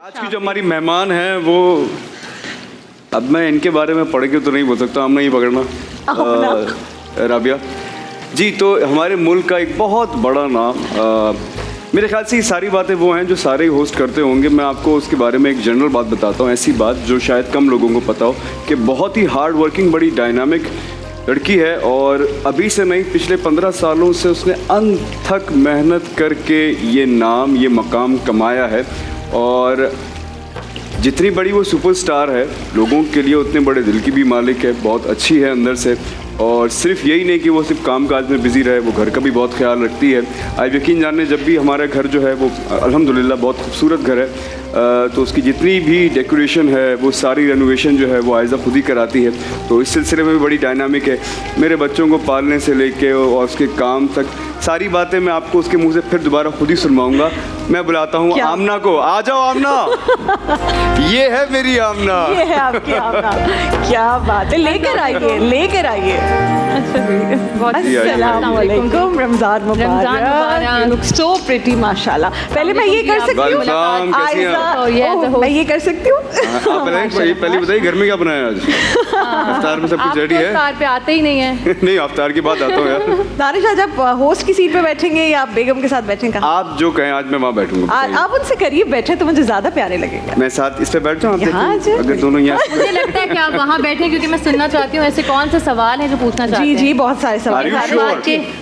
आज की जो हमारी मेहमान हैं वो, अब मैं इनके बारे में पढ़ के तो नहीं बोल सकता, हम नहीं पकड़ना। राबिया जी, तो हमारे मुल्क का एक बहुत बड़ा नाम, मेरे ख्याल से ये सारी बातें वो हैं जो सारे होस्ट करते होंगे। मैं आपको उसके बारे में एक जनरल बात बताता हूँ, ऐसी बात जो शायद कम लोगों को पता हो, कि बहुत ही हार्ड वर्किंग, बड़ी डायनामिक लड़की है और अभी से नहीं, पिछले 15 सालों से उसने अनथक मेहनत करके ये नाम, ये मकाम कमाया है। और जितनी बड़ी वो सुपरस्टार है लोगों के लिए, उतने बड़े दिल की भी मालिक है, बहुत अच्छी है अंदर से। और सिर्फ यही नहीं कि वो सिर्फ काम काज में बिज़ी रहे, वो घर का भी बहुत ख्याल रखती है। आप यकीन जाने, जब भी हमारा घर जो है वो अल्हम्दुलिल्लाह बहुत खूबसूरत घर है, तो उसकी जितनी भी डेकोरेशन है वो सारी रेनोवेशन जो है वो आयज़ा खुद ही कराती है। तो इस सिलसिले में भी बड़ी डायनामिक है। मेरे बच्चों को पालने से लेके और उसके काम तक सारी बातें मैं आपको उसके मुंह से फिर दोबारा खुद ही सुनवाऊंगा। मैं बुलाता हूँ आमना को। आ जाओ आमना। ये है मेरी आमना, ये है आपकी आमना। क्या बात है, लेकर आइए, लेकर आइए। अस्सलाम वालेकुम, रमजान मुबारक। You look so pretty, माशाल्लाह। पहले मैं ये कर सकती हूँ, मैं ये कर सकती हूँ। पहले बताइए घर में क्या बनाया आज? अफ्तार में सब कुछ रेडी है? अफ्तार पे आते ही नहीं है। नहीं, अफ्तार की बात आता हूँ यार। दानिश, आज आप होस्ट की सीट पे बैठेंगे या आप बेगम के साथ बैठेंगे? आप जो कहें, आज मैं वहाँ बैठूंगा। आप उनसे करीब बैठे तो मुझे ज्यादा प्यारे लगेंगे। मैं साथ इस पे बैठ जाऊँ, अगर दोनों यहाँ। मुझे लगता है कि आप वहाँ बैठे, क्योंकि मैं सुनना चाहती हूँ ऐसे कौन से सवाल हैं जो पूछना चाहते हैं। जी, बहुत सारे सवाल।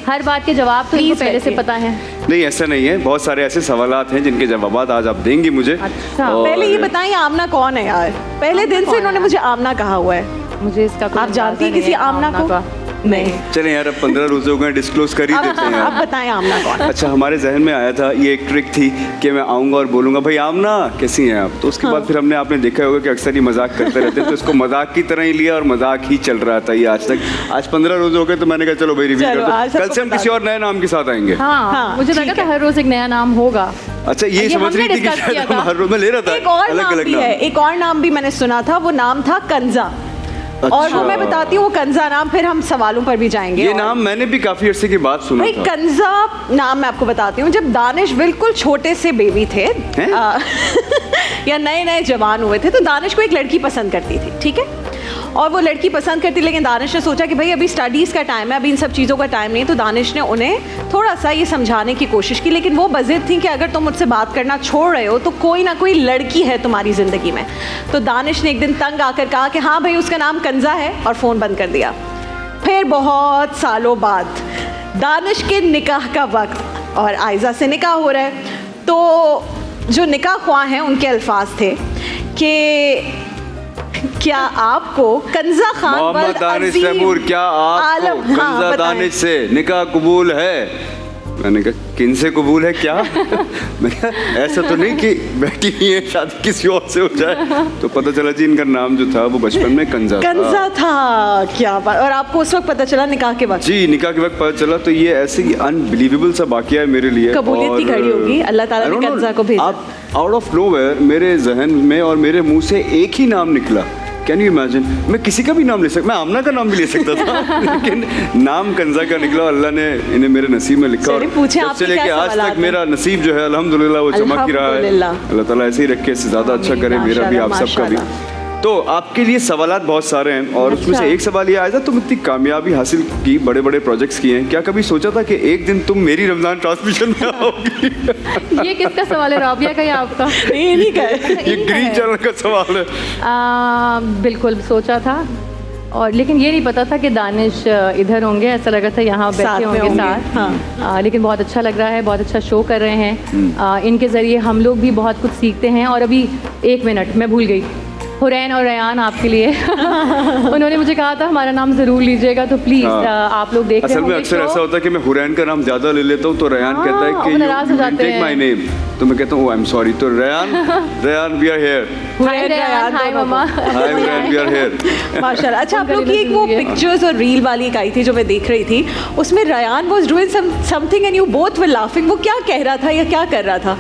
हर बात के जवाब तो इनको पहले से पता है। नहीं, ऐसा नहीं है, बहुत सारे ऐसे सवालात हैं जिनके जवाब आज आप देंगी मुझे। अच्छा, पहले ये बताइए आमना कौन है यार? पहले दिन से इन्होंने मुझे आमना कहा हुआ है। मुझे इसका आप जानती हैं किसी आमना को? नहीं। चलें यार, अब 15 रोज़ हो गए, डिस्क्लोज कर ही देते हैं। आप बताएं आमना कौन? अच्छा, हमारे जहन में आया था, ये एक ट्रिक थी कि मैं आऊँगा और बोलूँगा भाई आमना कैसी हैं आप, तो उसके बाद फिर हमने, आपने देखा होगा कि अक्सर ही मजाक करते रहते हैं, तो इसको मजाक की तरह ही लिया और मजाक ही चल रहा था ये आज तक। आज 15 रोज़ हो गए तो मैंने कहा चलो भाई रिवील करते, कल से हम किसी और नए नाम के साथ आएंगे। हाँ, मुझे लगा था हर रोज एक नया नाम होगा। अच्छा, ये समझ रही थी कि शायद हर रोज मैं ले रहा था एक और अलग नाम अलग भी है, एक और नाम भी मैंने सुना था, वो नाम था कंजा। अच्छा। और वो मैं बताती हूँ, वो कंजा नाम, फिर हम सवालों पर भी जाएंगे। ये नाम मैंने भी काफी अरसे की बात सुना था। कंजा नाम मैं आपको बताती हूँ, जब दानिश बिल्कुल छोटे से बेबी थे या नए नए जवान हुए थे, तो दानिश को एक लड़की पसंद करती थी, ठीक है। और वो लड़की पसंद करती, लेकिन दानिश ने सोचा कि भाई अभी स्टडीज़ का टाइम है, अभी इन सब चीज़ों का टाइम नहीं, तो दानिश ने उन्हें थोड़ा सा ये समझाने की कोशिश की, लेकिन वो बज़िद थी कि अगर तुम मुझसे बात करना छोड़ रहे हो तो कोई ना कोई लड़की है तुम्हारी ज़िंदगी में। तो दानिश ने एक दिन तंग आकर कहा कि हाँ भाई उसका नाम कंजा है, और फ़ोन बंद कर दिया। फिर बहुत सालों बाद दानिश के निकाह का वक्त और आयज़ा से निकाह हो रहा है, तो जो निकाह ख्वाह हैं उनके अल्फाज थे कि क्या आपको कंजा खान मोहम्मद दानिश तैमूर, क्या आपको कंजा दानिश से निकाह कबूल है? मैंने कहा किन से कबूल है क्या? मैंने कहा ऐसा तो नहीं कि बैठी ही है, शादी किसी और से हो जाए। तो पता चला जी इनका नाम जो था वो बचपन में कंजा था। क्या बात! और आपको उस वक्त पता चला निकाह के वक्त? जी, निकाह के वक्त पता चला। तो ये ऐसे ही अनबिलीवेबल सा वाकया है मेरे लिए। कबूलियत की घड़ी होगी, अल्लाह ताला ने कंजा को भेजा। आप आउट ऑफ नोवेयर मेरे जहन में और मेरे मुंह से एक ही नाम निकला। Can you imagine? मैं किसी का भी नाम ले सकता, मैं आमना का नाम भी ले सकता था, लेकिन नाम कंजा का निकला। अल्लाह ने इन्हें मेरे नसीब में लिखा, और जब से लेके आज तक मेरा नसीब जो है अल्हम्दुलिल्लाह वो चमक ही रहा है। अल्लाह ताला ऐसे ही रखे, इससे ज़्यादा अच्छा करे मेरा भी, आप सबका भी। तो आपके लिए सवालात बहुत सारे हैं, और उसमें से एक सवाल ये आया था, तुम इतनी कामयाबी हासिल की, बड़े बड़े प्रोजेक्ट्स किए हैं, क्या कभी सोचा था कि एक दिन तुम मेरी रमजान ट्रांसमिशन में आओगी? ये किसका सवाल है, राबिया का या आपका? ये नहीं का है, ये ग्रीन चैनल का सवाल है। बिल्कुल सोचा था, और लेकिन ये नहीं पता था कि दानिश इधर होंगे। ऐसा लगा था यहाँ बैठे होंगे साथ। हाँ। लेकिन बहुत अच्छा लग रहा है, बहुत अच्छा शो कर रहे हैं। इनके ज़रिए हम लोग भी बहुत कुछ सीखते हैं। और अभी 1 मिनट मैं भूल गई, हुरैन और रयान आपके लिए उन्होंने मुझे कहा था हमारा नाम ज़रूर लीजिएगा, तो प्लीज़ आप लोग देख रहे होंगे। अक्सर ऐसा होता है कि मैं हुरैन का नाम ज़्यादा ले लेता हूँ, तो रयान कहता है कि नाराज़ हो जाते हैं, टेक माय नेम, तो मैं कहता हूँ आई एम सॉरी। तो Ryan we are here. Hi mama, hi Hurain, we are here. माशाल्लाह। अच्छा, आप लोग की एक वो पिक्चर्स और रील वाली एक आई थी जो मैं देख रही थी, उसमें Ryan was doing something and you both were laughing. वो क्या कह रहा था या क्या कर रहा था?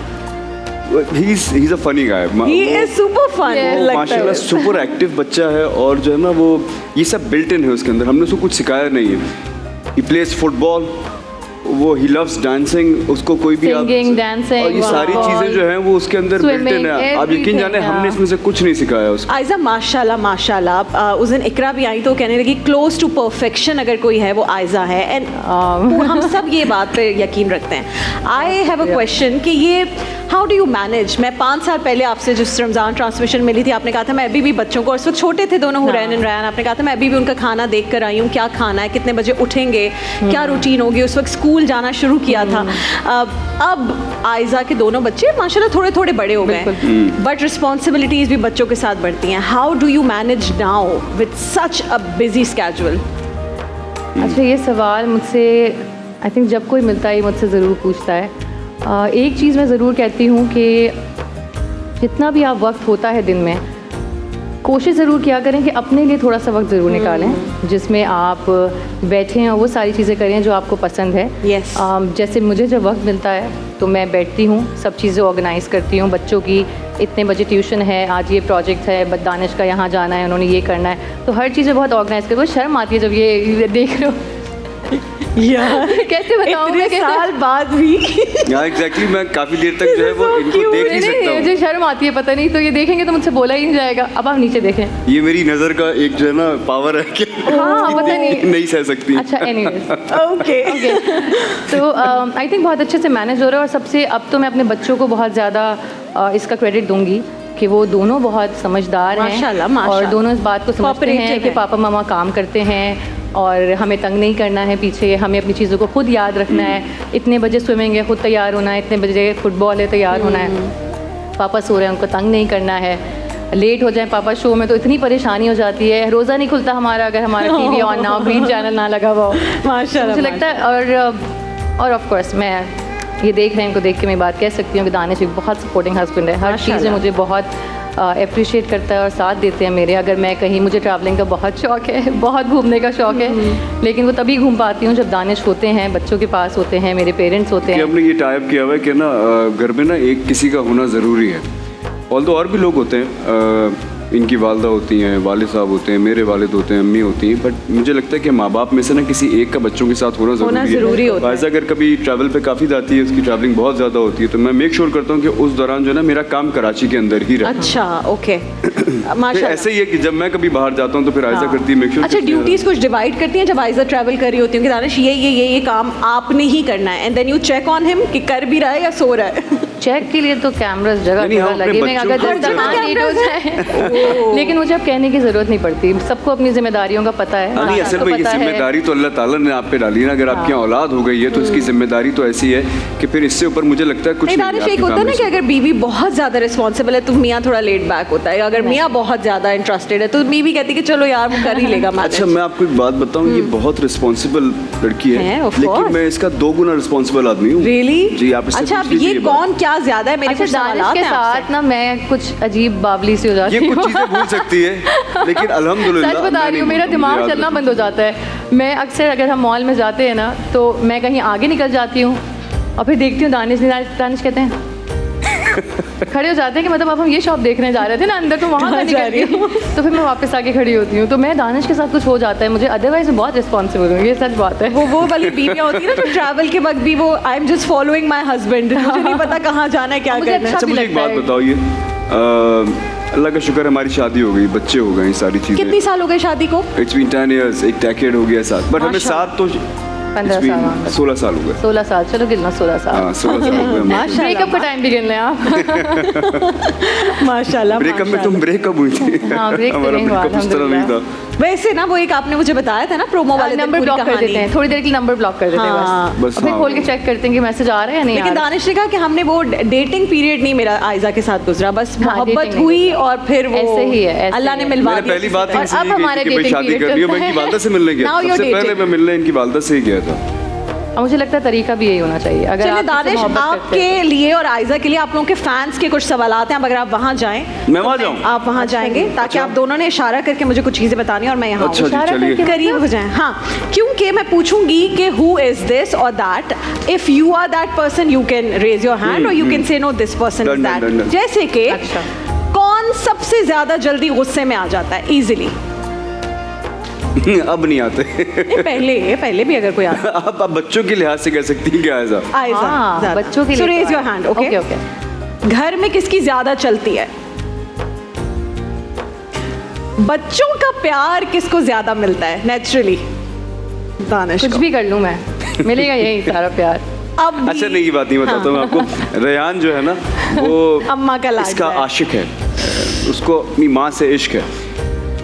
He's a funny guy. He is super fun. माशाल्लाह सुपर एक्टिव बच्चा है, और जो है ना वो ये सब बिल्ट इन है उसके अंदर, हमने उसको कुछ सिखाया नहीं है। He plays football, वो ही लव्स डांसिंग, उसको कोई भी Singing, dancing, और ये सारी volleyball, चीजें जो हैं वो उसके अंदर swimming, बिल्ट इन है। आप यकीन जाने everything, हमने इसमें से कुछ नहीं सिखाया उसको। आयजा माशाल्लाह माशाल्लाह, उस दिन इकरा भी आई तो कहने लगी क्लोज टू परफेक्शन अगर कोई है वो आयजा है, एंड हम सब ये बात पे यकीन रखते हैं। आई हैव अ क्वेश्चन कि ये हाउ डू यू मैनेज? मैं 5 साल पहले आपसे जिस रमज़ान ट्रांसमिशन मिली थी, आपने कहा था मैं अभी भी बच्चों को, उस वक्त छोटे थे दोनों, हुरैन एंड रैन, आपने कहा था मैं अभी भी उनका खाना देख कर आई हूँ, क्या खाना है, कितने बजे उठेंगे, क्या रूटीन होगी। उस वक्त स्कूल जाना शुरू किया था। अब आयजा के दोनों बच्चे माशाल्लाह थोड़े थोड़े बड़े हो गए, बट रिस्पॉन्सिबिलिटीज़ भी बच्चों के साथ बढ़ती हैं। How do you manage now with such a busy schedule? अच्छा, ये सवाल मुझसे आई थिंक जब कोई मिलता है मुझसे ज़रूर पूछता है। एक चीज़ मैं ज़रूर कहती हूँ कि जितना भी आप वक्त होता है दिन में, कोशिश ज़रूर किया करें कि अपने लिए थोड़ा सा वक्त ज़रूर निकालें जिसमें आप बैठें और वो सारी चीज़ें करें जो आपको पसंद है। Yes. जैसे मुझे जब वक्त मिलता है तो मैं बैठती हूँ, सब चीज़ें ऑर्गेनाइज़ करती हूँ। बच्चों की इतने बजे ट्यूशन है, आज ये प्रोजेक्ट है, दानिश का यहाँ जाना है, उन्होंने ये करना है, तो हर चीज़ें बहुत ऑर्गेनाइज़ कर। वो शर्म आती है जब ये देख रहे हो यार कैसे बताऊँ मैं, इतने साल बाद भी यार एग्जैक्टली, मैं काफी देर तक जो है वो इनको देख नहीं सकता हूँ। मुझे शर्म आती है, पता नहीं, तो ये देखेंगे तो मुझसे बोला ही नहीं जाएगा। अब आप नीचे देखें। ये मेरी नजर का एक जो है ना पावर है कि हाँ, पता नहीं सह सकती। अच्छा, एनीवेज ओके तो आई थिंक बहुत अच्छे से मैनेज हो रहा है। और सबसे अब तो मैं अपने बच्चों को बहुत ज़्यादा इसका क्रेडिट दूंगी कि वो दोनों बहुत समझदार हैं माशाल्लाह, और दोनों इस बात को समझते हैं Cooperative कि हैं। पापा मामा काम करते हैं और हमें तंग नहीं करना है पीछे, हमें अपनी चीज़ों को खुद याद रखना है। इतने बजे स्विमिंग है, खुद तैयार होना है, इतने बजे फुटबॉल है, तैयार होना है। पापा सो रहे हैं, उनको तंग नहीं करना है। लेट हो जाए पापा शो में तो इतनी परेशानी हो जाती है, रोज़ा नहीं खुलता हमारा अगर हमारा टीवी ऑन ना हो, ग्रीन चैनल ना लगा हुआ हो। माशाल्लाह, मुझे लगता है और ऑफ कोर्स मैं ये देख रहे हैं, इनको देख के मैं बात कह सकती हूँ कि दानिश एक बहुत सपोर्टिंग हस्बैंड है। हर चीज़ में मुझे बहुत अप्रिशिएट करता है और साथ देते हैं मेरे। अगर मैं कहीं, मुझे ट्रैवलिंग का बहुत शौक़ है, बहुत घूमने का शौक़ है, लेकिन वो तभी घूम पाती हूँ जब दानिश होते हैं, बच्चों के पास होते हैं, मेरे पेरेंट्स होते हैं। हमने ये टाइप किया हुआ है कि ना घर में ना एक किसी का होना ज़रूरी है। ऑल्दो और भी लोग होते हैं, इनकी वालदा होती हैं, वालिद साहब होते हैं, मेरे वालिद होते हैं, अम्मी होती हैं, बट मुझे लगता है कि माँ बाप में से ना किसी एक का बच्चों के साथ होना ज़रूरी है। वैसे अगर कभी ट्रैवल पे काफ़ी जाती है, उसकी ट्रैवलिंग बहुत ज़्यादा होती है, तो मैं मेक श्योर करता हूँ कि उस दौरान जो है ना मेरा काम कराची के अंदर ही रहे। अच्छा, ओके, माशाल्लाह। ऐसे ही है कि जब मैं कभी बाहर जाता हूँ तो फिर आयजा करती है मेक श्योर। अच्छा, ड्यूटीज कुछ डिवाइड करती हैं जब आयजा ट्रैवल कर रही होती हूँ कि दानिश ये काम आपने ही करना है, and then you check on him कि कर भी रहा है या सो रहा है? चेक के लिए तो कैमरास जगह जगह लगे हुए हैं, अगर 10 दफ़ा लेट हो जाए लेकिन मुझे अब कहने की ज़रूरत नहीं पड़ती, सबको अपनी जिम्मेदारियों का पता है। नहीं, असल में ये जिम्मेदारी तो अल्लाह ताला ने आप पे डाली ना। अगर आपकी औलाद हो गई है तो इसकी जिम्मेदारी तो ऐसी है कि फिर इससे ऊपर मुझे लगता है कुछ नहीं। दानिश, एक होता है ना कि अगर बीवी बहुत ज़्यादा रिस्पॉन्सिबल है तो मियाँ थोड़ा लेट बैक होता है, अगर मियाँ बहुत ज़्यादा इंटरेस्टेड है तो बीवी कहती है कि चलो यार वो कर ही लेगा। अच्छा, मैं आपको एक बात बताऊँ, ये बहुत रिस्पॉन्सिबल लड़की है, लेकिन मैं इसका 2 गुना रिस्पॉन्सिबल आदमी हूँ। रियली? जी, आप अच्छा, अब ये कौन क्या ज़्यादा है? मेरे दानिश के साथ ना मैं कुछ अजीब बावली सी हो जाती हूँ। ये कुछ चीजें भूल सकती है, लेकिन अल्हम्दुलिल्लाह सच बता रही हूँ, मेरा दिमाग चलना बंद हो जाता है। मैं अक्सर अगर हम मॉल में जाते हैं ना तो मैं कहीं आगे निकल जाती हूँ और फिर देखती हूँ दानिश कहते हैं खड़े हो जाते हैं कि मतलब अब हम ये शॉप देखने जा रहे थे ना अंदर, तो वहाँ का निकल गई तो फिर मैं वापस आके खड़ी होती हूँ। तो मैं दानिश के साथ कुछ हो जाता है मुझे, अदरवाइज मैं बहुत रिस्पॉन्सिबल हूँ, ये सच बात है। वो वाली बीवियाँ होती है ना जो ट्रैवल के वक्त भी वो I am just following my husband, मुझे नहीं पता कहाँ जाना है, क्या करना है। अच्छा, मुझे एक बात बताओ, ये अल्लाह का शुक्र है हमारी शादी हो गई, बच्चे हो गए, सारी चीजें। कितनी साल हो गए शादी को? It's been 10 years, एक डेकेड हो गया साथ, बट हमें साथ तो 16 साल हो गए। 16 साल, चलो गिनना 16 साल। हाँ, 16 साल हो गए। ब्रेकअप का टाइम भी गिन लें आप। माशाल्लाह। ब्रेकअप में तुम ब्रेकअप हुई थी? हाँ, ब्रेक हमारा ब्रेकअप उस तरह नहीं था। वैसे ना वो एक आपने मुझे बताया था ना प्रोमो वाले नंबर ब्लॉक कर देते हैं, थोड़ी देर के लिए नंबर ब्लॉक कर देते हैं बस, और फिर खोल के चेक करते हैं कि मैसेज आ रहा है या नहीं। लेकिन दानिश ने कहा कि हमने वो डेटिंग पीरियड नहीं मेरा आयजा के साथ गुजरा, बस मोहब्बत हुई और फिर वो ऐसे ही है, अल्लाह ने मिलवा दिया। पहली बात अब हमारे डेटिंग शादी कर रही हूँ, मैं इनकी वालदा से मिलने गया, सबसे पहले मैं मिलने इनकी वालदा से ही गया था। मुझे लगता है तरीका भी यही होना चाहिए। अगर आप दानिश, आपके लिए और आयजा के लिए आप लोगों के फैंस के कुछ सवालात हैं, अगर आप वहाँ जाएं, मैं वहाँ जाऊँ, आप वहाँ जाएंगे ताकि आप दोनों ने इशारा करके मुझे कुछ चीजें बतानी और मैं यहाँ करीब हो जाएं। हाँ, क्योंकि मैं पूछूंगी कि हु इज दिस और that, if you are that person you can raise your hand और you can say no this person is that. जैसे कि कौन सबसे ज्यादा जल्दी गुस्से में आ जाता है इजीली? अब नहीं आते। पहले भी अगर कोई आता आप बच्चों के लिहाज से कह सकती हैं क्या ऐसा? हाँ, बच्चों के लिए raise your hand. Okay okay. घर में किसकी ज्यादा चलती है? बच्चों का प्यार किसको ज्यादा मिलता है नेचुरली? दानिश कुछ भी कर लूं मैं, मिलेगा यही सारा प्यार। अब अच्छा नहीं, की बात नहीं बताता हूँ मैं आपको। रेहान जो है ना वो अम्मा का लाड इसका है। आशिक है, उसको अपनी माँ से इश्क है।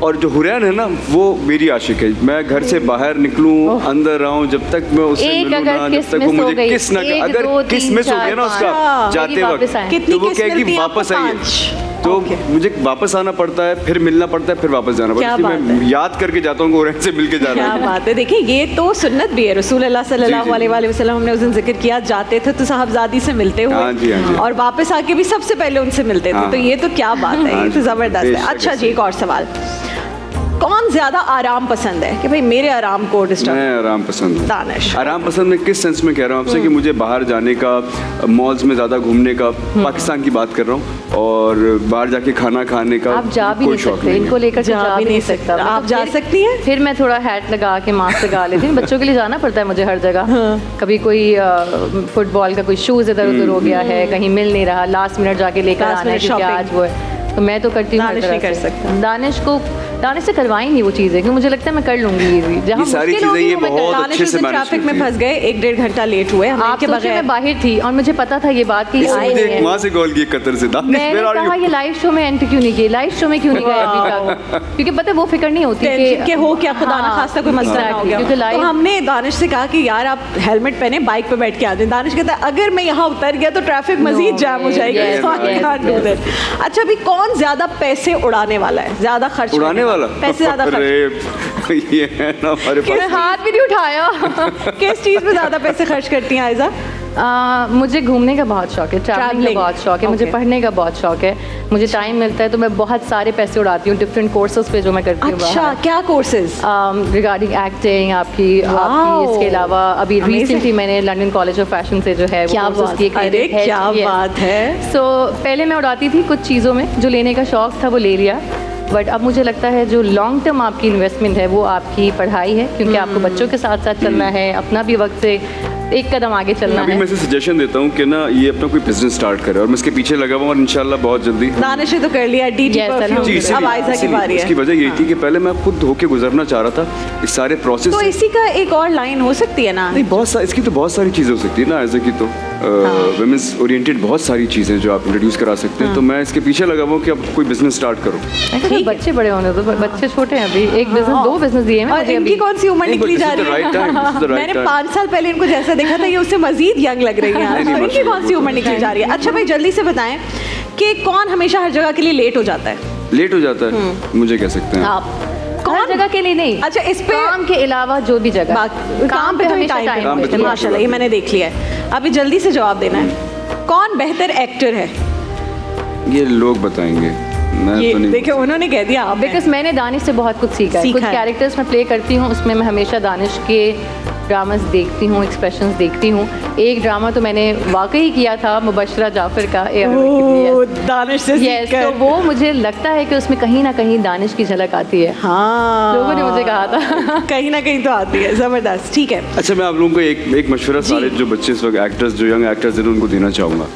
और जो हुरैन है ना वो मेरी आशिक है। मैं घर से बाहर निकलूं, अंदर आऊं, जब तक मैं उससे मिलूं ना, जब तक वो मुझे किस ना, अगर किस मिस हो गया ना उसका जाते वक्त, तो वो कहेगी वापस आइए। तो मुझे वापस आना पड़ता है, फिर मिलना पड़ता है, फिर वापस जाना पड़ता है। मैं याद करके जाता हूँ हुरैन से मिलके जा रहा हूँ। क्या बात है। देखिए ये तो सुन्नत भी है। रसूल अल्लाह सल्लल्लाहु अलैहि वसल्लम हमने उस दिन जिक्र किया, जाते थे तो साहबजादी से मिलते हुए, हाँ जी, हाँ जी। और वापस आके भी सबसे पहले उनसे मिलते थे। तो ये तो क्या बात है, ये तो जबरदस्त है। अच्छा जी, एक और सवाल। कौन ज्यादा आराम पसंद है कि भाई मेरे आराम को डिस्टर्ब? मैं आराम पसंद हूँ। दानिश आराम पसंद मैं किस सेंस में कह रहा हूँ आपसे कि मुझे बाहर जाने का, मॉल्स में ज़्यादा घूमने का, पाकिस्तान की बात कर रहा हूँ, और बाहर जाके खाना खाने का आप जा भी नहीं सकते, इनको लेकर जा भी नहीं सकता। आप जा सकती हैं? फिर मैं थोड़ा हैट लगा के मास्क लगा लेती हूँ। बच्चों के लिए जाना पड़ता है मुझे हर जगह। कभी कोई फुटबॉल का कोई शूज़ इधर उधर हो गया है, कहीं मिल नहीं रहा, लास्ट मिनट जाके लेकर आना है क्योंकि आज वो है, तो मैं तो करती हूँ। दानिश नहीं कर सकता। दानिश से करवाई नहीं वो चीज़ें, क्योंकि मुझे लगता है मैं कर लूँगी। जहाँ सारी मुश्किल होगी चीज़ें ये वो मैं बहुत कर- अच्छे से मैनेज ट्रैफिक में करती फंस गए, 1-1.5 घंटा लेट हुए हम आप के सोचिए बगैर। मैं बाहर थी और मुझे पता था ये बात कि इसलिए आए हैं। वहाँ से कॉल किया कतर से, दानिश मैंने where are कहा you? ये लाइव शो में एंट्री क्यों नहीं की, लाइव शो में क्यों नहीं गए अभी तक, क्योंकि पता है वो फिक्र नहीं होती टेंशन के हो क्या खुदा ना हाँ, खास्ता कोई मसला ना हो exactly, क्योंकि गया। तो live- हमने दानिश से कहा कि यार आप हेलमेट पहने, बाइक पे बैठ के आ जाए। दानिश कहता है अगर मैं यहाँ उतर गया तो ट्रैफिक मजीद जाम हो जाएगी, yes, so I yes, can't do yes. that। अच्छा अभी कौन ज्यादा पैसे उड़ाने वाला है, ज्यादा खर्च उड़ाने करने वाला? पैसे ज्यादा खर्च? अरे ये है ना हमारे मैंने पास। हाथ भी नहीं उठाया। किस चीज पे ज्यादा पैसे खर्च करती हैं आयजा? मुझे घूमने का बहुत शौक है, ट्रैवलिंग का बहुत शौक है, मुझे Okay. पढ़ने का बहुत शौक है। मुझे टाइम मिलता है तो मैं बहुत सारे पैसे उड़ाती हूँ डिफरेंट कोर्सेज पे जो मैं करती हूँ। अच्छा क्या कोर्सेज? रिगार्डिंग एक्टिंग आपकी इसके अलावा अभी Amazing. रिसेंटली मैंने लंदन कॉलेज ऑफ फैशन से जो है वो क्या courses बात किए, अरे creative क्या head, yes. बात है। सो पहले मैं उड़ाती थी कुछ चीज़ों में, जो लेने का शौक था वो ले लिया, बट अब मुझे लगता है जो लॉन्ग टर्म आपकी इन्वेस्टमेंट है वो आपकी पढ़ाई है, क्योंकि आपको बच्चों के साथ साथ चलना है, अपना भी वक्त से एक कदम आगे चलना अभी है। मैं इसे सजेशन देता हूँ कि ना ये अपना कोई बिजनेस स्टार्ट करे, और मैं इसके पीछे लगा हुआ और इंशाल्लाह बहुत जल्दी। दानिश ने तो कर लिया डीटी Yes, परफ्यूम, जी अब आयजा की बारी है। इसकी वजह यही थी कि पहले मैं खुद होके गुजरना चाह रहा था इस सारे प्रोसेस तो से। इसी का एक और लाइन हो सकती है ना? नहीं बहुत सारी, इसकी तो बहुत सारी चीज़ें हो सकती है ना ऐसे की, तो वुमेन्स ओरिएंटेड बहुत सारी चीज़ें जो आप इंट्रोड्यूस करा सकते हैं। तो मैं इसके पीछे लगा हुआ कि अब कोई बिजनेस स्टार्ट करो। ऐसे बच्चे बड़े होने दो, बच्चे छोटे हैं अभी, एक बिजनेस दो बिजनेस दिए हैं और मुझे इनकी अभी। कौन सी उम्र नहीं, निकली but जा this is the रही right time, this is the है? right मैंने time. 5 साल पहले इनको जैसा देखा था ये उससे मजीद यंग लग रही हैं। नहीं, तो इनकी कौन सी उम्र निकली जा रही है? अच्छा भाई जल्दी से बताएं कि कौन हमेशा हर जगह के लिए लेट हो जाता है? लेट हो जाता है, मुझे कह सकते हैं आप। हर जगह के लिए नहीं, अच्छा इस पे काम के अलावा जो भी जगह काम पे तो हमेशा टाइम टाइम पे तो माशाल्लाह, ये मैंने देख लिया है। अभी जल्दी से जवाब देना है। कौन बेहतर एक्टर है? ये लोग बताएंगे, मैं ये तो नहीं। देखिए उन्होंने कह दिया आप हैं। बिकॉज मैंने दानिश से बहुत कुछ सीखा है। सीखा कुछ है। कैरेक्टर्स मैं प्ले करती हूँ, उसमें मैं हमेशा दानिश के ड्रामास देखती हूँ, एक्सप्रेशंस देखती हूँ। एक ड्रामा तो मैंने वाकई किया था मुबशरा जाफर का, ओह, दानिश से यस, सीखकर। तो वो मुझे लगता है कि उसमें कहीं ना कहीं दानिश की झलक आती है। हाँ लोगों ने मुझे कहा था। कहीं ना कहीं तो आती है, जबरदस्त। ठीक है अच्छा मैं आप लोगों को एक मशवरा सारे जो बच्चे इस वक्त एक्टर्स, जो यंग एक्टर्स हैं उनको देना चाहूँगा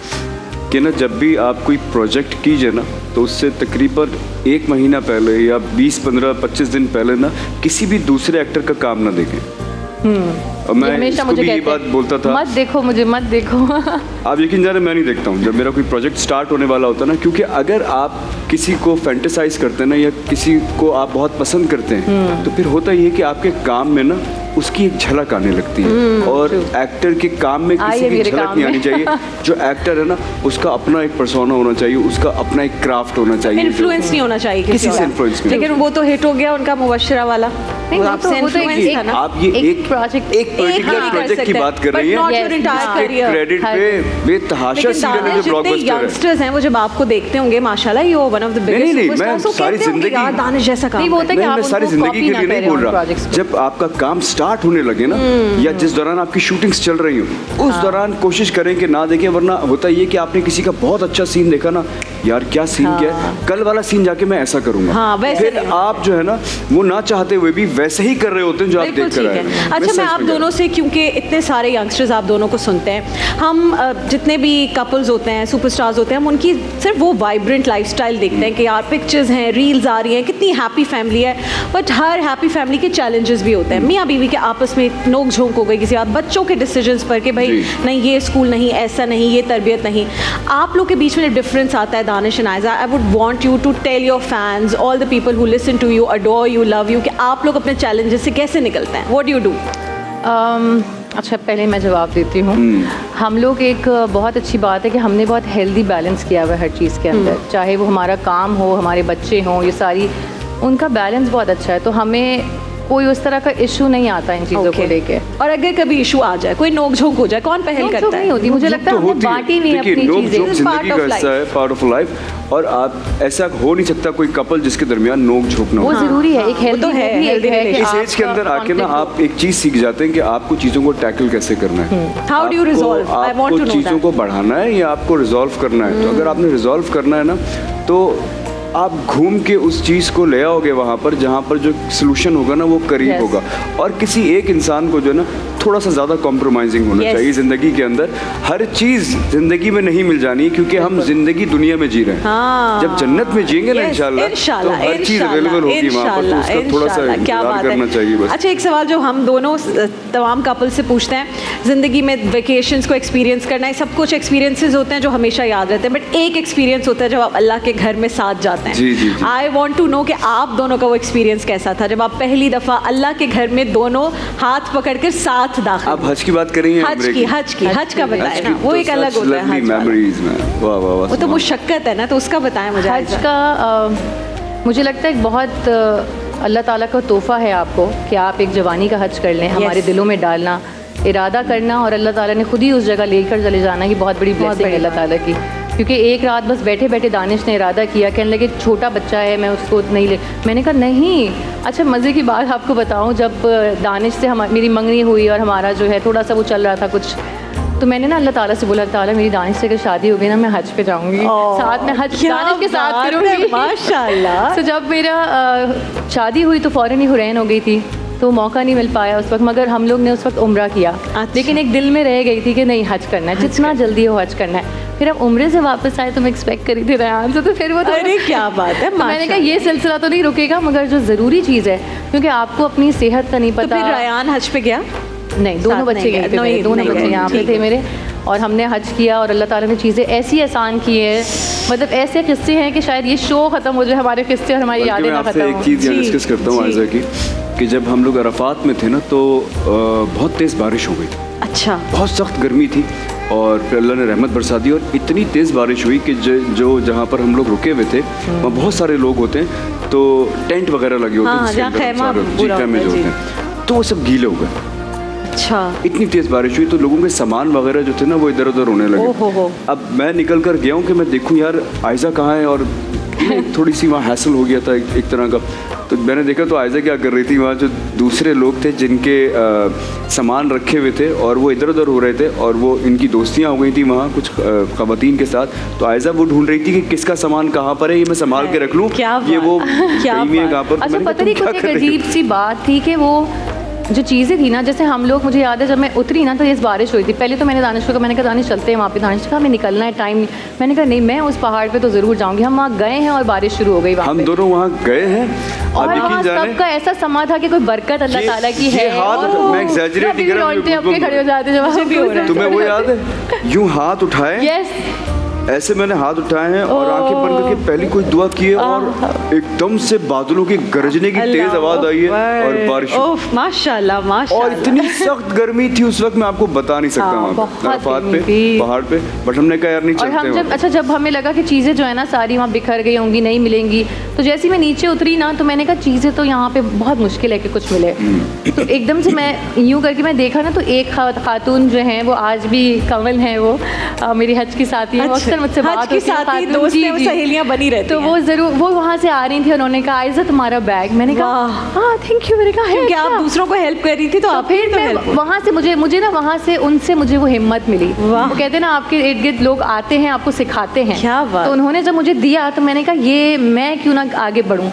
कि ना जब भी आप कोई प्रोजेक्ट कीजिए ना तो उससे तकरीबन 1 महीना पहले या 20, 15, 25 दिन पहले ना किसी भी दूसरे एक्टर का काम ना देखें। और मैं हमेशा इसको मुझे भी ये कहते बात हैं, बोलता था, मत देखो मुझे, मत देखो। आप यकीन जाने मैं नहीं देखता हूँ जब मेरा कोई प्रोजेक्ट स्टार्ट होने वाला होता है ना, क्योंकि अगर आप किसी को फैंटेसाइज करते हैं ना या किसी को आप बहुत पसंद करते हैं तो फिर होता ये है कि आपके काम में ना उसकी एक झलक आने लगती है। और एक्टर के काम में किसी की झलक नहीं आनी चाहिए। जो एक्टर है ना उसका अपना एक पर्सोना होना चाहिए, उसका अपना एक क्राफ्ट होना चाहिए, इन्फ्लुएंस नहीं होना चाहिए किसी और। से influence नहीं। लेकिन वो तो हिट हो गया उनका मुबशरा वाला। नहीं, वो आपसे तो एक- influence था ना। आप ये एक एक project- एक पर्टिकुलर हाँ, प्रोजेक्ट कर की सकते बात कर हैं, रही but not हैं your entire हाँ। career। क्रेडिट हर- पे बेतहाशा लेकिन सीरियल दानिश जो जितने ब्लॉकबस्टर है। यंगस्टर्स हैं वो जब आपको देखते होंगे माशाल्लाह ये वन ऑफ द बिगेस्ट नहीं, सुपरस्टार्स, मैं वो सारी कहते होंगे जिंदगी- यार दानिश जैसा काम नहीं, वो होता है कि मैं आप सारी उनको जिंदगी copy के ना लिए नहीं करें बोल उन रहा। projects को। जब आपका काम स्टार्ट होने लगे ना, या जिस दौरान आपकी शूटिंग्स चल रही हो उस दौरान कोशिश करें कि ना देखें, वरना होता ये कि आपने किसी का बहुत अच्छा सीन देखा ना, यार क्या सीन क्या है, कल वाला सीन जाके मैं ऐसा करूंगा, फिर आप जो है ना वो ना चाहते हुए भी वैसे ही कर रहे होते हैं जो आप देख कर आए हैं। अच्छा, मैं आप दोनों से, क्योंकि इतने सारे यंगस्टर्स आप दोनों को सुनते हैं, हम जितने भी कपल्स होते हैं, सुपरस्टार्स होते हैं, हम उनकी सिर्फ वो वाइब्रेंट लाइफस्टाइल देखते हैं कि यार पिक्चर्स हैं, रील्स आ रही हैं, कितनी हैप्पी फैमिली है, बट हर हैप्पी फैमिली के चैलेंजेस भी होते हैं। मियाँ बीवी के आपस में नोक झोंक हो गई किसी बात, बच्चों के डिसीजंस पर कि भाई नहीं ये स्कूल नहीं, ऐसा नहीं, ये तरबियत नहीं, आप लोग के बीच में डिफरेंस आता है Danish and Ayeza. I would want you to tell your fans, all the people who listen to you, adore you, love you, कि आप लोग अपने चैलेंजेस से कैसे निकलते हैं, व्हाट डू यू डू? अच्छा, पहले मैं जवाब देती हूँ। हम लोग, एक बहुत अच्छी बात है कि हमने बहुत हेल्दी बैलेंस किया हुआ है हर चीज़ के अंदर, चाहे वो हमारा काम हो, हमारे बच्चे हों, ये सारी, उनका बैलेंस बहुत अच्छा है, तो हमें कोई उस तरह का इशू नहीं आता इन चीज़ों को लेके। और अगर कभी इशू आ जाए, कोई नोकझोंक हो जाए, कौन पहल करता है? नहीं होती, मुझे लगता है हमने बांटी हुई अपनी चीज़ें, जिंदगी का हिस्सा है, पार्ट ऑफ लाइफ, और आप ऐसा हो नहीं सकता कोई कपल जिसके दरमियान नोक झोंक ना हो। वो जरूरी है, एक हेल्दी है। इस एज के अंदर आके ना आप एक चीज सीख जाते हैं कि आपको चीजों को टैकल कैसे करना है, how do you resolve, I want to know that. चीजों को बढ़ाना है या आपको रिजॉल्व करना है, तो अगर आपने रिजॉल्व करना है ना, तो आप घूम के उस चीज़ को ले आओगे वहाँ पर जहाँ पर जो सोल्यूशन होगा ना वो करीब होगा। और किसी एक इंसान को जो है ना थोड़ा सा ज़्यादा कॉम्प्रोमाइजिंग होना चाहिए ज़िंदगी के अंदर। हर चीज़ ज़िंदगी में नहीं मिल जानी, क्योंकि हम ज़िंदगी दुनिया में जी रहे हैं। जब जन्नत में जिएंगे ना इंशाल्लाह, तो हर चीज़ अवेलेबल होगी वहाँ पर, तो उसका थोड़ा सा इंतजार करना चाहिए बस। अच्छा, एक सवाल जो हम दोनों तमाम कपल से पूछते हैं, ज़िंदगी में वेकेशंस को एक्सपीरियंस करना है, सब कुछ एक्सपीरियंसेस होते हैं जो हमेशा याद रहते हैं, बट एक एक्सपीरियंस होता है जब आप अल्लाह के घर में साथ जाते हैं। जी जी। आई वॉन्ट टू नो कि आप दोनों का वो एक्सपीरियंस कैसा था जब आप पहली दफ़ा अल्लाह के घर में दोनों हाथ पकड़कर साथ दाखिल। आप हज की बात करेंगे? हज का बताएं ना, वो एक अलग होता है। मेमोरीज में वाह वाह वाह, वो तो मुशक्कत है ना, तो उसका बताएं मुझे। हज का मुझे लगता है बहुत अल्लाह ताला का तोहफा है आपको कि आप एक जवानी का हज कर लें। हमारे दिलों में डालना, इरादा करना, और अल्लाह ताला ने खुद ही उस जगह लेकर चले जाना, की बहुत बड़ी ब्लेसिंग है अल्लाह ताला की। क्योंकि एक रात बस बैठे बैठे दानिश ने इरादा किया, कहने लगे छोटा बच्चा है, मैं उसको नहीं ले, मैंने कहा नहीं। अच्छा, मज़े की बात आपको बताऊं, जब दानिश से मेरी मंगनी हुई और हमारा जो है थोड़ा सा वो चल रहा था कुछ, तो मैंने ना अल्लाह ताला से बोला, ताला मेरी दानिश से अगर शादी हो गई ना, मैं हज पे जाऊंगी, साथ में हज दानिश के साथ करूंगी, माशाल्लाह। तो जब मेरा शादी हुई तो फ़ौरन ही हुरैन हो गई थी, तो मौका नहीं मिल पाया उस वक्त, मगर हम लोग ने उस वक्त उम्रा किया। लेकिन एक दिल में रह गई थी कि नहीं हज करना है, जितना जल्दी हो हज करना है। फिर अब उम्रे से वापस आए तो मैं एक्सपेक्ट करी थी रयान से, तो फिर वो तो अरे क्या बात है, तो मैंने कहा ये सिलसिला तो नहीं रुकेगा, मगर जो ज़रूरी चीज़ है, क्योंकि आपको अपनी सेहत का नहीं पता। तो फिर रयान हज पे गया? नहीं, दोनों बच्चे गए थे, दोनों बच्चे यहाँ पे थे मेरे, और हमने हज किया, और अल्लाह ताला ने चीज़ें ऐसी आसान की है, मतलब ऐसे किस्से हैं कि शायद ये शो ख़त्म हो जाए, हमारे किस्से और हमारी यादें ना ख़त्म हो। एक चीज़ डिस्कस करता हूँ आयज़ा की, कि जब हम लोग अरफात में थे ना, तो बहुत तेज़ बारिश हो गई थी। अच्छा। बहुत सख्त गर्मी थी, और फिर अल्लाह ने रहमत बरसा दी, और इतनी तेज़ बारिश हुई कि जो जहाँ पर हम लोग रुके हुए थे वहाँ बहुत सारे लोग होते हैं, तो टेंट वगैरह लगे होते हैं, खैमे जो होते हैं, तो वो सब गीले हो गए। अच्छा। इतनी तेज़ बारिश हुई तो लोगों के सामान वगैरह जो थे ना वो इधर उधर होने लगे। अब मैं निकल कर गया हूँ कि मैं देखूँ यार आयज़ा कहाँ है, और थोड़ी सी वहाँ हैसल हो गया था एक तरह का। तो मैंने देखा तो आयज़ा क्या कर रही थी, वहाँ जो दूसरे लोग थे जिनके सामान रखे हुए थे और वो इधर उधर हो रहे थे, और वो इनकी दोस्तियाँ हो गई थी वहाँ कुछ ख़वातीन के साथ। तो आयज़ा वो ढूंढ रही थी कि किसका सामान कहाँ पर है, ये मैं संभाल के रख लूँ, ये वो कहाँ पर। अच्छा, पता नहीं कुछ एक अजीब सी बात थी कि वो जो चीज़ें थी ना, जैसे हम लोग, मुझे याद है जब मैं उतरी ना तो ये बारिश हुई थी। पहले तो मैंने दानिश को कहा, मैंने कहा दानिश चलते हैं वहाँ पे, दानिश कहा हमें निकलना है, टाइम। मैंने कहा नहीं, मैं उस पहाड़ पे तो ज़रूर जाऊँगी। हम वहाँ गए हैं और बारिश शुरू हो गई वहाँ पे। हम दोनों वहाँ गए हैं, और वहाँ सबका ऐसा समा था कि कोई बरकत अल्लाह ताला की है। मैं एग्जैजरेट नहीं कर रहा हूँ, अपने खड़े हो जाते जब तुम्हें वो याद है, यूँ हाथ उठाए, यस ऐसे मैंने हाथ उठाए हैं और आंखें बंद करके पहली कोई दुआ की है, और एकदम से बादलों की गरजने की तेज आवाज आई है और बारिश। माशाल्लाह माशाल्लाह। और इतनी सख्त गर्मी थी उस वक्त, मैं आपको बता नहीं सकता वहाँ अरफात पे पहाड़ पे, बट हमने कहा यार नहीं चलते। और हम जब जब हमें लगा कि चीज़ें जो है ना सारी वहाँ बिखर गई होंगी, नहीं मिलेंगी, तो जैसे मैं नीचे उतरी ना तो मैंने कहा चीज़ें तो यहाँ पे बहुत मुश्किल है कि कुछ मिले। तो एकदम से मैं यूँ करके मैं देखा ना, तो एक खातून जो है वो आज भी कमल है, वो मेरी हज की साथी है, वो अक्सर मुझसे बात होती है, साथी दोस्त जी, में जी। सहेलियां बनी रहती तो वो जरूर वो वहाँ से आ रही थी, उन्होंने कहा आयजा तुम्हारा बैग, मैंने कहा हाँ थैंक यू, मैंने कहा है क्योंकि अच्छा। आप दूसरों को हेल्प कर रही थी तो आप फिर मैं वहाँ से मुझे ना वहाँ से उनसे मुझे वो हिम्मत मिली। वो कहते हैं ना आपके इर्द गिर्द लोग आते हैं आपको सिखाते हैं, क्या बात। तो उन्होंने जब मुझे दिया तो मैंने कहा ये मैं क्यों ना आगे बढ़ूँ।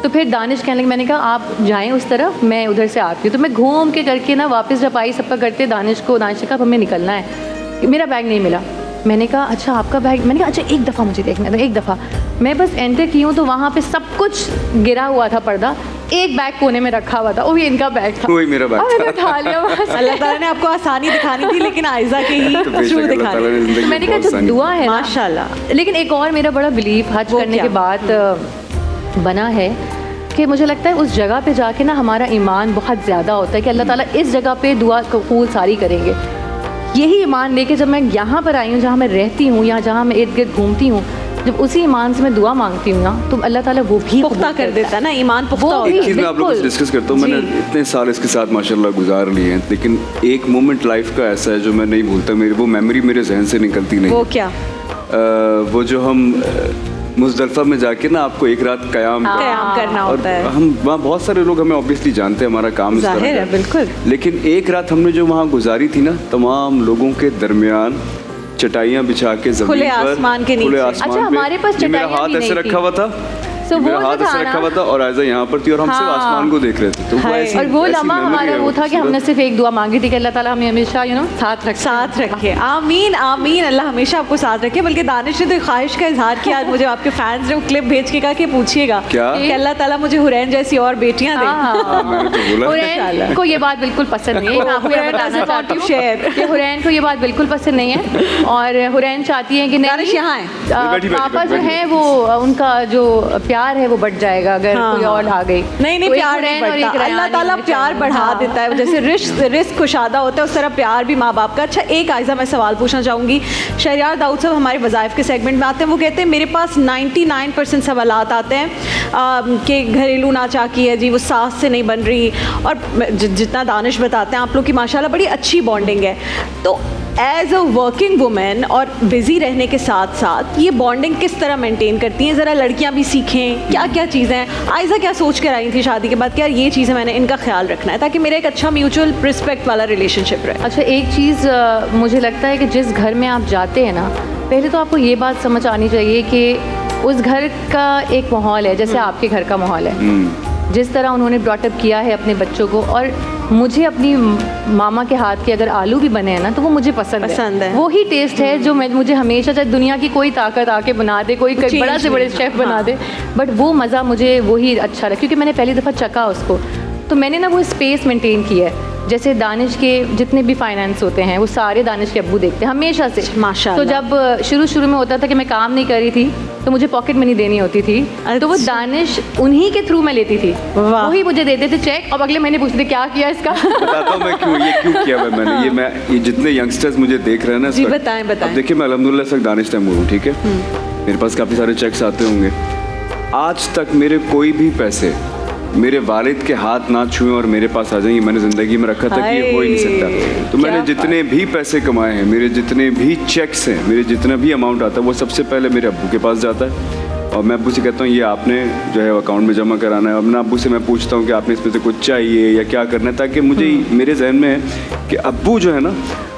तो फिर दानिश कहने लगे, मैंने कहा आप जाएं उस तरफ, मैं उधर से आती हूँ। तो मैं घूम के करके ना वापस जब आई सबका करते दानिश ने कहा हमें निकलना है, मेरा बैग नहीं मिला। मैंने कहा अच्छा आपका बैग, मैंने कहा अच्छा एक दफ़ा मुझे देखना था, एक दफ़ा। मैं बस एंटर की हूँ तो वहाँ पे सब कुछ गिरा हुआ था, पर्दा, एक बैग कोने में रखा हुआ था, वो भी इनका बैग था, वही मेरा बैग था। मैंने उठा लिया वहाँ से। अल्लाह ताला ने आपको आसानी दिखानी थी लेकिन आयजा के ही तो बेशक थ्रू अल्लाह दिखानी। ताला ने जिंदगी तो मैंने में कहा बहुत जो आसानी दुआ है ना, माशाल्लाह। लेकिन एक और मेरा बड़ा बिलीव हज वो करने क्या? के बाद बना है कि मुझे लगता है उस जगह पे जाके ना हमारा ईमान बहुत ज़्यादा होता है कि अल्लाह ताला इस जगह पे दुआ कबूल सारी करेंगे। यही ईमान लेके जब मैं यहाँ पर आई हूँ, जहाँ मैं रहती हूँ या जहाँ मैं इर्द गिर्द घूमती हूँ, जब उसी ईमान से मैं दुआ मांगती हूँ ना तो अल्लाह ताला वो भी पुख्ता कर देता है ना, ईमान पुख्ता वो हो भी जाता एक चीज़ मैं आप लोगों से बिल्कुल। डिस्कस करता हूँ, मैंने इतने साल इसके साथ माशाल्लाह गुजार लिए हैं, लेकिन एक मोमेंट लाइफ का ऐसा है जो मैं नहीं भूलता, मेरी वो मेमोरी मेरे जहन से निकलती नहीं। वो क्या? वो जो हम मुज़दलिफ़ा में जाके ना आपको एक रात क़याम क़याम करना और होता है। हम वहाँ बहुत सारे लोग हमें ऑब्वियसली जानते हैं, हमारा काम इस तरह जाहिर का है, बिल्कुल। लेकिन एक रात हमने जो वहाँ गुजारी थी ना, तमाम लोगों के दरमियान चटाइयाँ बिछा के ज़मीन खुले पर, आसमान के नीचे। खुले आसमान अच्छा, पे, हमारे पास ये मेरा चटाइयाँ हाथ भी ऐसे नहीं रखा हुआ था, So मेरा वो हाथ जो ऐसे था रखा ना- हुआ था और आयजा यहाँ पर थी और हम सिर्फ हाँ। आसमान को देख रहे थे। तो वो हाय। ऐसी और वो ऐसी लम्हा memory हमारा है वो था कि हमने सिर्फ एक दुआ मांगी थी कि अल्लाह ताला हमें हमेशा साथ रखे। आमीन आमीन, अल्लाह हमेशा आपको साथ रखे। बल्कि दानिश ने तो ख्वाहिश का इजहार किया, आज मुझे आपके फैंस ने क्लिप भेज के कहा कि पूछिएगा क्या? कि अल्लाह ताला मुझे हुरैन जैसी और बेटियां दे। मैंने तो बोला हुरैन को ये बात बिल्कुल पसंद नहीं है, मैं आपको ये बताना चाहती हूँ कि हुरैन को ये बात बिल्कुल पसंद नहीं है और हुरैन चाहती है कि दानिश यहाँ है। बैठी, पापा जो बैठी। है वो उनका जो प्यार है वो बढ़ जाएगा अगर कोई और आ गई। नहीं तो एक प्यार नहीं हुरैन और एक बढ़ता, अल्लाह रयान ताला होने प्यार चाहिए। बढ़ा हाँ। देता है, जैसे रिस्क कुशादा होता है उस तरह प्यार भी माँ बाप का। अच्छा एक आयजा मैं सवाल पूछना चाहूँगी, शहरयार दाऊद साहब हमारे वज़ाइफ के सेगमेंट में आते हैं, वो कहते हैं मेरे पास 99% सवालात आते हैं कि घरेलू नाचाकी है जी, वो सास से नहीं बन रही, और जितना दानिश बताते हैं आप लोग की माशाल्लाह बड़ी अच्छी बॉन्डिंग है। तो एज अ वर्किंग वुमेन और बिजी रहने के साथ साथ ये बॉन्डिंग किस तरह मेंटेन करती हैं, ज़रा लड़कियां भी सीखें क्या क्या चीज़ें हैं। आयजा क्या सोच कर आई थी शादी के बाद कि यार ये चीज़ें मैंने इनका ख्याल रखना है ताकि मेरा एक अच्छा म्यूचुअल रिस्पेक्ट वाला रिलेशनशिप रहे। अच्छा एक चीज़ मुझे लगता है कि जिस घर में आप जाते हैं ना, पहले तो आपको ये बात समझ आनी चाहिए कि उस घर का एक माहौल है, जैसे आपके घर का माहौल है, जिस तरह उन्होंने ब्रॉटअप किया है अपने बच्चों को। और मुझे अपनी मामा के हाथ के अगर आलू भी बने हैं ना तो वो मुझे पसंद है। वो ही टेस्ट है जो मुझे हमेशा, चाहे दुनिया की कोई ताकत आके बना दे, कोई बड़ा से बड़े शेफ़ बना दे, बट वो मज़ा मुझे वही अच्छा लगा क्योंकि मैंने पहली दफ़ा चखा उसको। तो मैंने ना वो स्पेस मेंटेन किया है। जैसे दानिश के जितने भी फाइनेंस होते हैं वो सारे दानिश के अब्बू देखते हैं हमेशा से, माशाल्लाह। तो जब शुरू में होता था कि मैं काम नहीं कर रही थी तो मुझे पॉकेट मनी देनी होती थी, तो वो दानिश उन्हीं के थ्रू मैं लेती थी, वही मुझे देते थे चेक, और अगले महीने पूछते थे क्या किया इसका। बताता हूँ मैं क्यों किया मैंने ये जितने यंगस्टर्स मुझे देख रहे हैं ना जी बताएं। अब देखिए मैं अल्हम्दुलिल्लाह तक दानिश तैमूर हूँ, ठीक है, मेरे पास काफ़ी सारे चेक्स आते होंगे। आज तक मेरे कोई भी पैसे मेरे वालिद के हाथ ना छुए और मेरे पास आ जाएंगे, मैंने ज़िंदगी में रखा था कि ये हो ही नहीं सकता। तो मैंने जितने भी पैसे कमाए हैं, मेरे जितने भी चेक्स हैं, मेरे जितना भी अमाउंट आता है वो सबसे पहले मेरे अब्बू के पास जाता है और मैं अब्बू से कहता हूँ ये आपने जो है अकाउंट में जमा कराना है। अपना अब्बू से मैं पूछता हूँ कि आपने इसमें से कुछ चाहिए या क्या करना है, ताकि मुझे मेरे जहन में है कि अब्बू जो है ना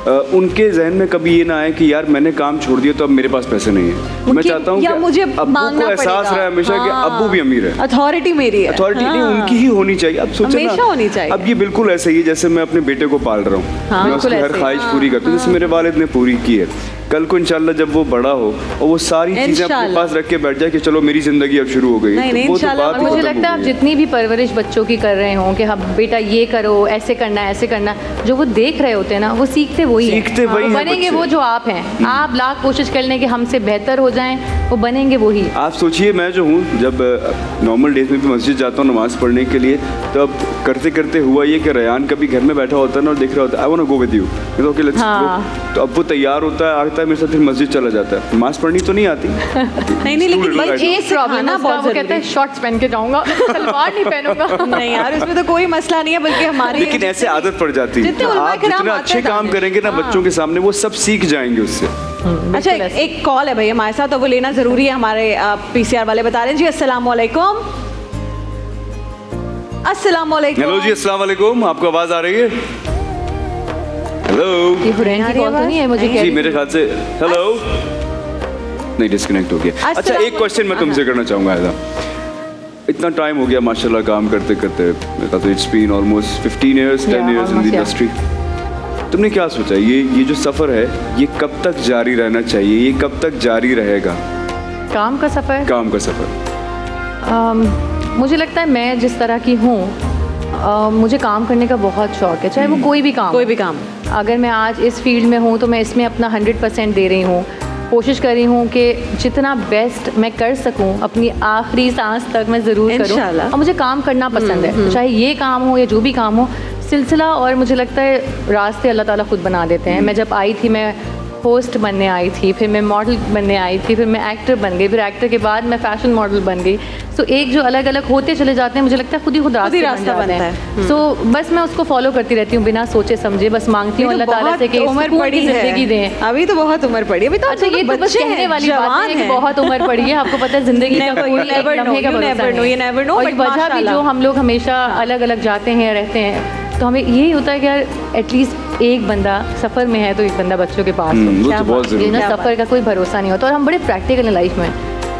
उनके जहन में कभी ये ना आए कि यार मैंने काम छोड़ दिया तो अब मेरे पास पैसे नहीं है। मैं चाहता हूँ कि मुझे अब्बू को एहसास रहे हमेशा कि अब्बू भी अमीर है, अथॉरिटी मेरी है, अथॉरिटी नहीं उनकी ही होनी चाहिए। अब सोचो हमेशा होनी चाहिए। अब ये बिल्कुल ऐसे ही जैसे मैं अपने बेटे को पाल रहा हूँ, मैं उसकी हर ख्वाहिश पूरी करता हूँ, जैसे मेरे वालिद ने पूरी की है। कल को इंशाल्लाह जब वो बड़ा हो और वो सारी चीजें अपने पास रख के बैठ जाए कि चलो मेरी जिंदगी अब शुरू हो गई, नहीं, तो और मुझे लगता है आप जितनी भी परवरिश बच्चों की कर रहे हो कि हाँ बेटा ये करो, ऐसे करना है, ऐसे करना, जो वो देख रहे होते हैं ना वो सीखते वही हैं, बनेंगे वो जो आप हैं। आप लाख कोशिश कर लें कि हमसे बेहतर हो जाएं, वो बनेंगे वही। आप सोचिए मैं जो हूँ जब नॉर्मल डेज में भी मस्जिद जाता हूँ नमाज पढ़ने के लिए, तो अब करते करते हुआ ये कि रयान कभी घर में बैठा होता है ना और देख रहा होता है I want to go with you, तो अब वो तैयार होता है, आता है मेरे साथ, फिर मस्जिद चला जाता है, नमाज पढ़नी तो नहीं आती। नहीं लेकिन Student बस life। एक प्रॉब्लम ना बहुत वो कहता है शॉर्ट्स पहन के जाऊंगा, सलवार नहीं पहनूंगा। नहीं यार, उसमें तो कोई मसला नहीं है, बल्कि हमारी लेकिन ऐसे आदत पड़ जाती है, जितने उलमा आप किराम जितना आते अच्छे हैं काम दानिश। करेंगे ना बच्चों के सामने, वो सब सीख जाएंगे उससे। अच्छा, एक कॉल है भाई हमारे साथ, तो वो लेना जरूरी है। हमारे पीसीआर वाले बता रहे हैं जी, अस्सलाम वालेकुम। अस्सलाम वालेकुम। हेलो जी, अस्सलाम वालेकुम, आपको आवाज आ रही है? हेलो ये हुरैन की कॉल तो नहीं है मुझे कह जी, रही मेरे ख्याल से हेलो नहीं, डिस्कनेक्ट हो गया। अच्छा, एक क्वेश्चन मैं तुमसे करना चाहूंगा। ऐसा इतना टाइम हो गया माशाल्लाह काम करते करते, मेरे ख्याल से it's been almost 15 years 10 years in the industry. तुमने क्या सोचा, ये जो सफर है ये कब तक जारी रहना चाहिए, ये कब तक जारी रहेगा? काम का सफ़र, काम का सफर। मुझे लगता है मैं जिस तरह की हूँ, मुझे काम करने का बहुत शौक है, चाहे वो कोई भी काम। कोई भी काम। अगर मैं आज इस फील्ड में हूँ तो मैं इसमें अपना 100% दे रही हूँ, कोशिश कर रही हूँ कि जितना बेस्ट मैं कर सकूँ अपनी आखिरी सांस तक मैं ज़रूर करूँ। इंशाल्लाह। और मुझे काम करना पसंद है, चाहे ये काम हो या जो भी काम हो, सिलसिला। और मुझे लगता है रास्ते अल्लाह ताला खुद बना देते हैं। मैं जब आई थी, मैं होस्ट बनने आई थी, फिर मैं मॉडल बनने आई थी, फिर मैं एक्टर बन गई, फिर एक्टर के बाद मैं फैशन मॉडल बन गई। सो एक जो अलग अलग होते चले जाते हैं, मुझे लगता है खुद ही खुद रास्ते बन जाते हैं। सो बस मैं उसको फॉलो करती रहती हूँ बिना सोचे समझे, बस मांगती हूँ अल्लाह ताला से कि उम्र पड़ी ज़िंदगी दें। अभी तो बहुत उम्र पड़ी है, अभी तो अच्छा, ये तो बस कहने वाली बात है कि बहुत उम्र पड़ी है, आपको पता है ज़िंदगी का कोई एक लम्हे का भरोसा नहीं। और वजह भी जो हम लोग हमेशा अलग अलग जाते हैं रहते हैं, तो हमें यही होता है कि यार एटलीस्ट एक बंदा सफ़र में है तो एक बंदा बच्चों के पास हो। वो तो बहुत जरूरी ये ना है। सफ़र का कोई भरोसा नहीं होता। और हम बड़े प्रैक्टिकल हैं लाइफ में,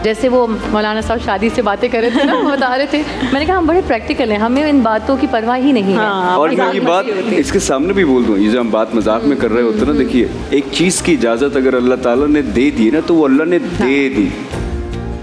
जैसे वो मौलाना साहब शादी से बातें कर रहे थे ना, वो बता रहे थे, मैंने कहा हम बड़े प्रैक्टिकल हैं, हमें इन बातों की परवाह ही नहीं है। और मैं ये बात इसके सामने भी बोल दूं, ये जो हम बात मजाक में कर रहे होते हैं ना, देखिए एक चीज़ की इजाज़त अगर अल्लाह ताला ने दे दी ना, तो वो अल्लाह ने दे दी।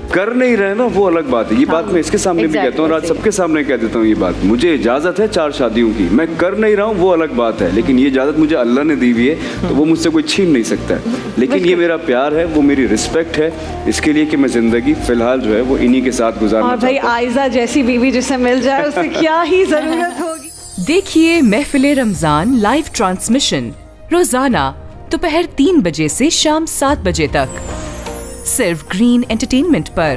कर नहीं रहे ना, वो अलग बात है। ये बात मैं इसके सामने भी कहता हूँ और आज सबके सामने कह देता हूँ ये बात। मुझे इजाज़त है 4 शादियों की, मैं कर नहीं रहा हूँ, वो अलग बात है, लेकिन ये इजाज़त मुझे अल्लाह ने दी हुई है, तो वो मुझसे कोई छीन नहीं सकता है। लेकिन ये मेरा प्यार है, वो मेरी रिस्पेक्ट है इसके लिए कि मैं ज़िंदगी फ़िलहाल जो है वो इन्हीं के साथ गुजारना और भाई चाहता हूं। आयजा जैसी बीवी जिसे मिल जाए, उससे क्या ही ज़रूरत होगी। देखिए महफिल रमजान लाइव ट्रांसमिशन रोजाना दोपहर 3 बजे से शाम 7 बजे तक, सिर्फ ग्रीन एंटरटेनमेंट पर।